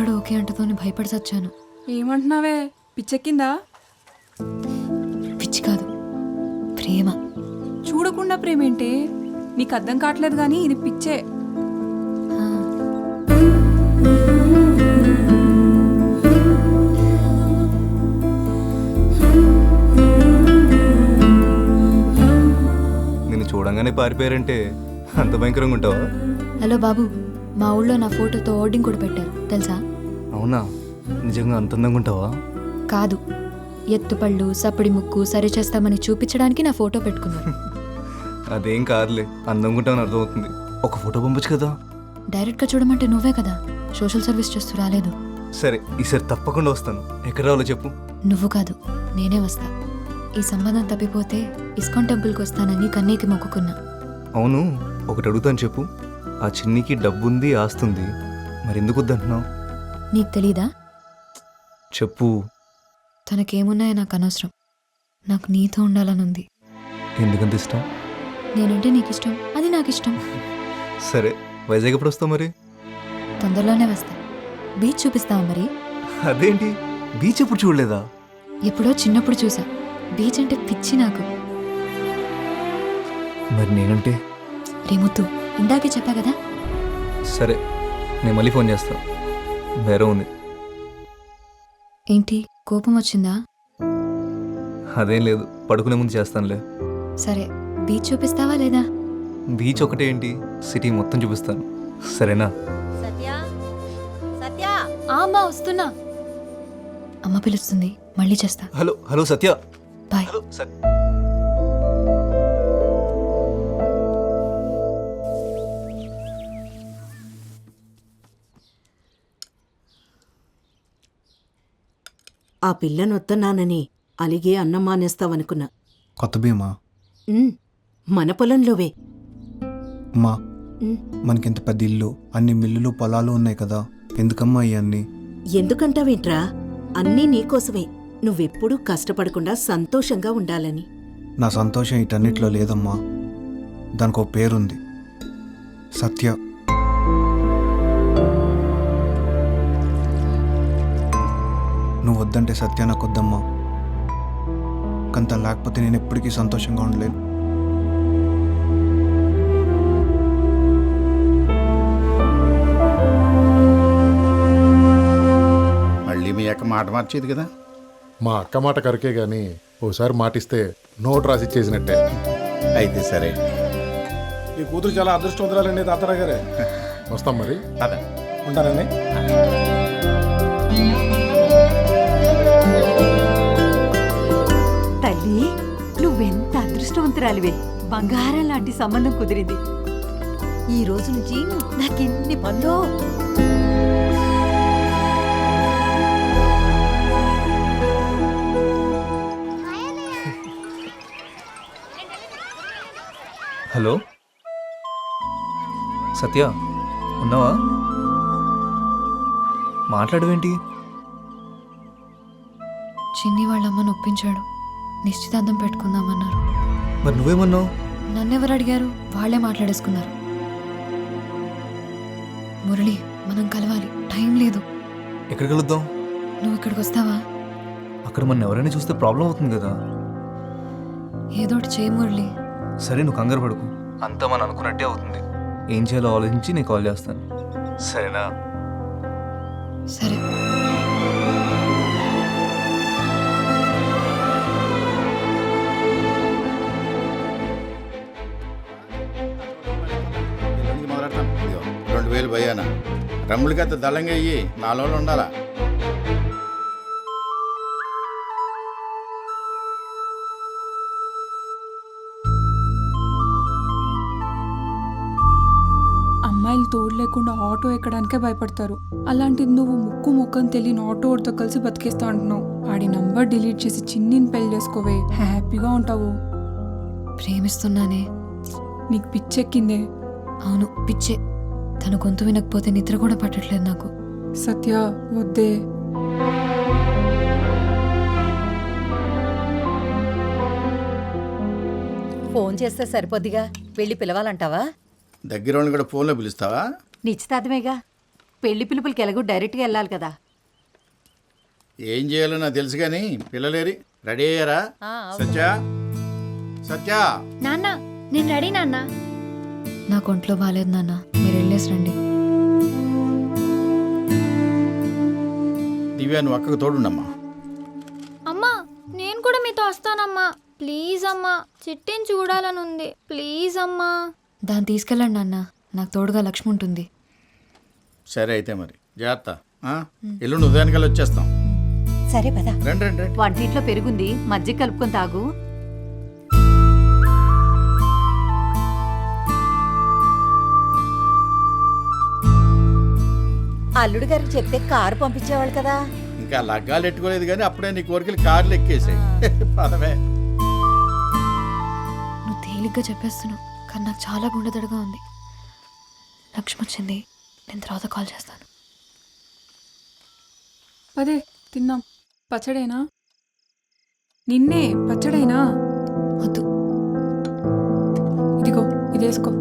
ఎక్కడ ఓకే అంటతోని భయపడి చచ్చాను. ఏమంటున్నావే, పిచ్చెక్కిందా? పిచ్చి కాదు, ప్రేమ. చూడకుండా ప్రేమేంటి? నీకు అర్థం కావట్లేదు కానీ ఇది పిచ్చే. ఆ, నిన్ను చూడంగానే పారిపోయారంటే అంత భయంకరంగా ఉంటావా? హలో బాబు, మా ఊళ్ళో నా ఫోటోతో హోర్డింగ్ కూడా పెట్టారు తెలుసా? అవునా? నిజంగా అంత అందంగా ఉంటావా? కాదు, ఎత్తుపళ్ళు సప్పడి ముక్కు సరి చేస్తామని చూపించడానికి నా ఫోటో పెట్టుకున్నారు. అదేం కాదులే, అందంగా ఉంటావని అర్థమవుతుంది. ఒక ఫోటో పంపొచ్చు కదా. డైరెక్ట్గా చూడమంటే నువ్వే కదా సోషల్ సర్వీస్ చేస్తూ రాలేదు. సరే, ఈసారి తప్పకుండా వస్తాను. ఎక్కడ రావాలో చెప్పు. నువ్వు కాదు, నేనే వస్తా. ఈ సంబంధం తప్పిపోతే ఇస్కాన్ టెంపుల్కి వస్తానని కన్నీకి మొక్కుకున్నా. అవును, ఒకటి అడుగుతాను చెప్పు. ఆ చిన్నికి డబ్బుంది, ఆస్తుంది, మరి ఎందుకు వద్దంటున్నావు? నీకు తెలీదా? చెప్పు. తనకేమున్నాయో నాకు అనవసరం. నాకు నీతో ఉండాలనుంది. ఎందుకంత ఇష్టం? నేనంటే నీకు ఇష్టం, అది నాకు ఇష్టం. సరే, వైజాగ్ ఎప్పుడు వస్తావు మరి? తొందరలోనే వస్తా. బీచ్ చూపిస్తావా మరి? అదేంటి, బీచ్ ఎప్పుడు చూడలేదా? ఎప్పుడో చిన్నప్పుడు చూసా. బీచ్ అంటే పిచ్చి నాకు. మరి నేనంటే? రేముత్తు, ఇందాకే చెప్పా కదా. సరే, నేను మళ్ళీ ఫోన్ చేస్తా. వేరే ఉంది. ఏంటి, కోపం వచ్చిందా? అదేం లేదు, పడుకునే ముందు చేస్తానులే. సరే, బీచ్ చూపిస్తావా లేదా? బీచ్ ఒకటే ఏంటి, సిటీ మొత్తం చూపిస్తాను. సరేనా? అమ్మా వస్తున్నా. అమ్మ పిలుస్తుంది, మళ్ళీ చేస్తా. హలో హలో సత్య. బాయ్. హలో ఆ పిల్లనొత్తన్నానని అలిగే అన్నం మానేస్తావనుకున్నా. కొత్త భీమా మన పొలంలోవే. అమ్మా, ఉమ్, మనకింత పెద్ద ఇల్లు, అన్ని మిల్లులు పొలాలు ఉన్నాయి కదా, ఎందుకమ్మా ఇవన్నీ? ఎందుకంటావేంట్రా? అన్నీ నీకోసమే. నువ్వెప్పుడూ కష్టపడకుండా సంతోషంగా ఉండాలని. నా సంతోషం వీటన్నిటిలో లేదమ్మా. దానికి ఒక పేరుంది, సత్య. నువ్వు వద్దంటే సత్య నాకు వద్దమ్మా. కంత లేకపోతే నేను ఎప్పటికీ సంతోషంగా ఉండలేను. మళ్ళీ మీ అక్క మాట మార్చేది కదా. మా అక్క మాట కరకే గాని ఓసారి మాటిస్తే నోట్ రాసి చేసినట్టే. అయితే సరే. ఈ కూతురు చాలా అదృష్టవంతురాలండి తాతారావు గారే. వస్తాం మరి. అదే ఉంటానండి. తల్లి, నువ్వెంత అదృష్టవంతురాలివే. బంగారం లాంటి సంబంధం కుదిరింది. ఈ రోజు నుంచి నాకెన్ని పనులు. హలో సత్య, ఉన్నావా? మాట్లాడవేంటి? చిన్ని వాళ్ళమ్మని ఒప్పించాడు, నిశ్చితార్థం పెట్టుకుందామన్నారు. మరి నువ్వేమన్నావు? నన్నెవరు అడిగారు? వాళ్ళే మాట్లాడేసుకున్నారు. మురళి, మనం కలవాలి, టైం లేదు. ఎక్కడ కలుద్దాం? నువ్వు ఇక్కడికి వస్తావా? అక్కడ మన ఎవరైనా చూస్తే ప్రాబ్లం అవుతుంది కదా. ఏదోటి చేయి మురళి. సరే, నువ్వు కంగారు పడుకు, అంతా మనం అనుకున్నట్టే అవుతుంది. ఏం చేయాలో ఆలోచించి నేను కాల్ చేస్తాను, సరేనా? సరే. మొదలెడతాను. ఇదిగో 2000 భయ్యానా. రమ్ముడికి అంత దళంగా అయ్యి నాలో ఉండాలా. అమ్మాయిలు తోడు లేకుండా ఆటో ఎక్కడానికే భయపడతారు. అలాంటిది నువ్వు ముక్కు ముక్కని తెలియని ఆటో వాడితో కలిసి బతికేస్తా అంటున్నావు. ఆడి నంబర్ డిలీట్ చేసి చిన్నిని పెళ్లి చేసుకోవే, హ్యాపీగా ఉంటావు. ప్రేమిస్తున్నానే. నీకు పిచ్చెక్కిందే. అవును, పిచ్చే. తన గొంతు వినకపోతే నిద్ర కూడా పట్టట్లేదు నాకు. సత్య, వద్దే. ఫోన్ చేస్తే సరిపోద్దిగా, వెళ్ళి పిలవాలంటావా? దగ్గర వాళ్ళని కూడా ఫోన్లో పిలుస్తావా? నిశ్చితార్థమేగా, పెళ్లి పిలుపులకి ఎలాగో డైరెక్ట్గా వెళ్ళాలి కదా. ఏం చేయాలో నాకు తెలుసు కానీ పిల్లలేరి రెడీ అయ్యారా? సత్య సత్య నాన్న నేను రెడీ నాన్న. నాకు ఒంట్లో బాగాలేదు నాన్న, మీరు వెళ్ళేసి రండి. దివ్యా నువ్వు అక్కకు తోడుండమ్మా. అమ్మా నేను కూడా మీతో వస్తానమ్మా. ప్లీజ్ అమ్మా, చిట్టిని చూడాలని ఉంది. ప్లీజ్ అమ్మా. దాన్ని తీసుకెళ్ళండి నాన్న, నాకు తోడుగా లక్ష్మి ఉంటుంది. సరే అయితే మరి జాగ్రత్త. ఎల్లుండి ఉదయానికల్లా వచ్చేస్తాం. సరే పద. రండి రండి రండి. వంటింట్లో పెరుగుంది, మజ్జిగ కలుపుకొని తాగు. అల్లుడు గారికి చెప్తే కారు పంపించేవాళ్ళు కదా. ఇంకా లగ్గాలు ఎట్టుకోలేదు కానీ అప్పుడే నీ కోరికలు కార్లు ఎక్కేసాయి. పదవే. నువ్వు తేలిగ్గా చెప్పేస్తున్నావు, కానీ నాకు చాలా గుండెదడగా ఉంది. లక్ష్మి వచ్చింది, నేను తర్వాత కాల్ చేస్తాను. అదే తిన్నాం. పచ్చడేనా? నిన్నే పచ్చడేనా? వద్దు. ఇదిగో ఇదేసుకో.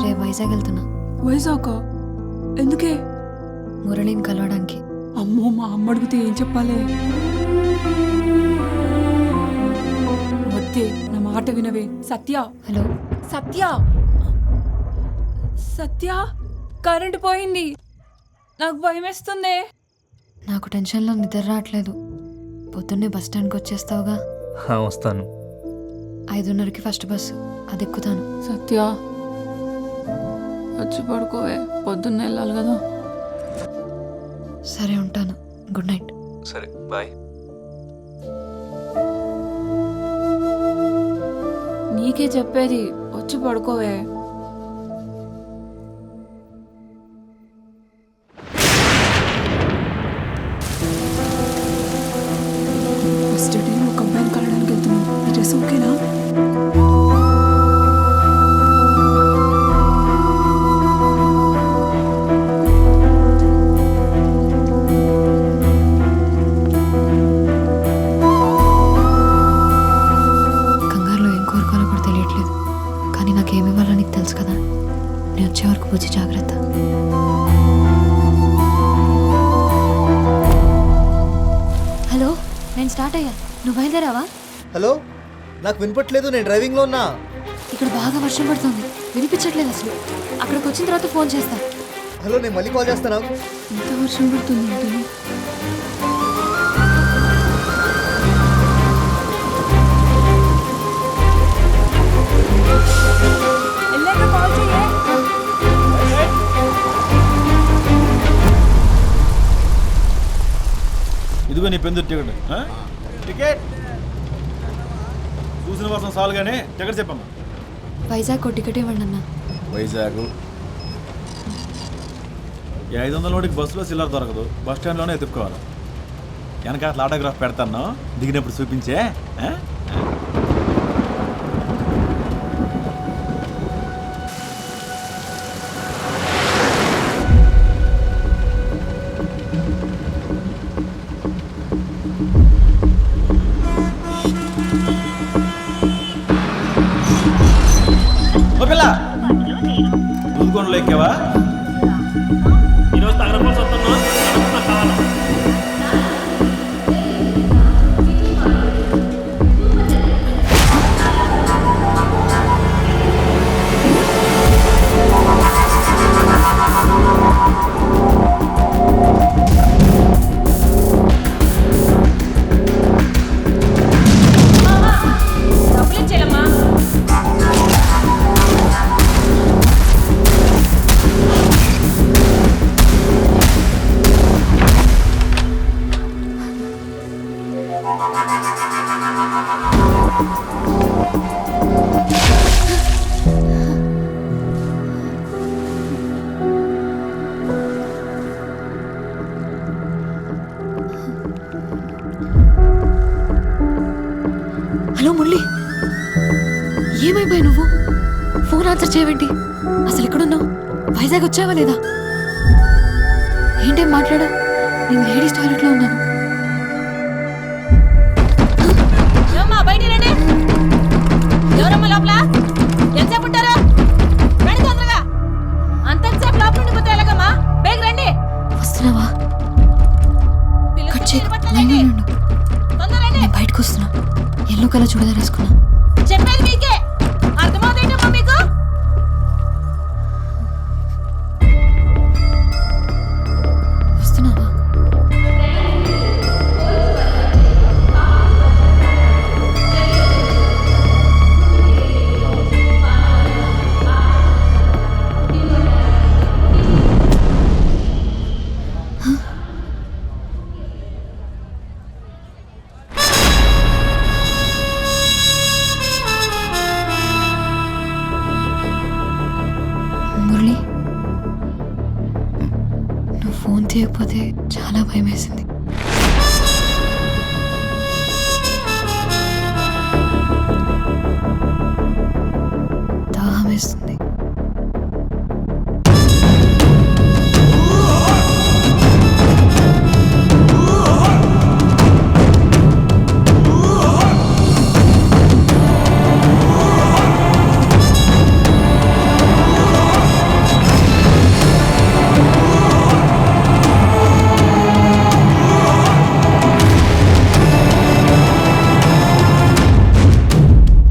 రేపు వైజాగ్ వెళ్తున్నా. వైజాగ్ ఎందుకే? మురళిని కలవడానికి. అమ్మో, మా అమ్మ అడిగితే ఏం చెప్పాలి? వద్దే, నా మాట వినవే. సత్య, హలో సత్య, సత్య, కరెంటు పోయింది. నాకు భయం వేస్తుంది. నాకు టెన్షన్లో నిద్ర రావట్లేదు. పొద్దున్నే బస్ స్టాండ్కి వచ్చేస్తావుగా? వస్తాను. 5:30కి ఫస్ట్ బస్సు, అది ఎక్కుతాను. సత్య వచ్చి పడుకోవే, పొద్దున్న వెళ్ళాలి కదా. సరే ఉంటాను. Good night. సరే బాయ్. నీకే చెప్పేది, వచ్చి పడుకోవే. ఫస్ట్ డే ఒక అబ్బాయిని కలడానికి వెళ్తున్నాను. ఈ డ్రెస్ ఓకేనా? కంగారులో ఏం కోరుకోవాలో కూడా తెలియట్లేదు, కానీ నాకేమివ్వాలో నీకు తెలుసు కదా. నేను వచ్చే వరకు పూజ జాగ్రత్త. హలో, నేను స్టార్ట్ అయ్యా. నువ్వు బయలుదేరావా? హలో, నాకు వినపట్లేదు, నేను డ్రైవింగ్లో ఉన్నా. ఇక్కడ బాగా వర్షం పడుతుంది, వినిపించట్లేదు అసలు. అక్కడికి వచ్చిన తర్వాత ఫోన్ చేస్తా. హలో, నేను మళ్ళీ కాల్ చేస్తాను. ఇంత వర్షం పడుతుంది ఏంటి? ఇదిగో నీ పెందు టికెట్. టికెట్ చూసిన వర్షం సాలుగానే టికెట్ చెప్పమ్మా. వైజాగ్ టికెట్ ఇవ్వండి అన్న. వైజాగ్ 500 నోటికి బస్సులో సిల్లర్ దొరకదు, బస్ స్టాండ్లోనే ఎత్తుక్కోవాలి. వెనక అట్లా ఆటోగ్రాఫ్ పెడతాను, దిగినప్పుడు చూపించే. పిల్ల దూదుకొండలో ఎక్కావా? ఈరోజు తగరపోసి వస్తున్నా కావాలా? హలో మురళి, ఏమైపోయి నువ్వు? ఫోన్ ఆన్సర్ చేయవేంటి? అసలు ఎక్కడున్నావు? వైజాగ్ వచ్చావా లేదా? ఏంటేం మాట్లాడా? నేను లేడీస్ టాయిలెట్లో ఉన్నాను. బయట ఎవరమ్మా లోపల? లైన్లో ఉండు. నేను బయటకు వస్తున్నా. ఎల్లో కలర్ చూడదా వేసుకున్నా. చెప్పేది మీకే అర్థమవుతుందమ్మా మీకు. వస్తున్నావా? మురళి, నువ్వు ఫోన్ తీయకపోతే చాలా భయం వేసింది.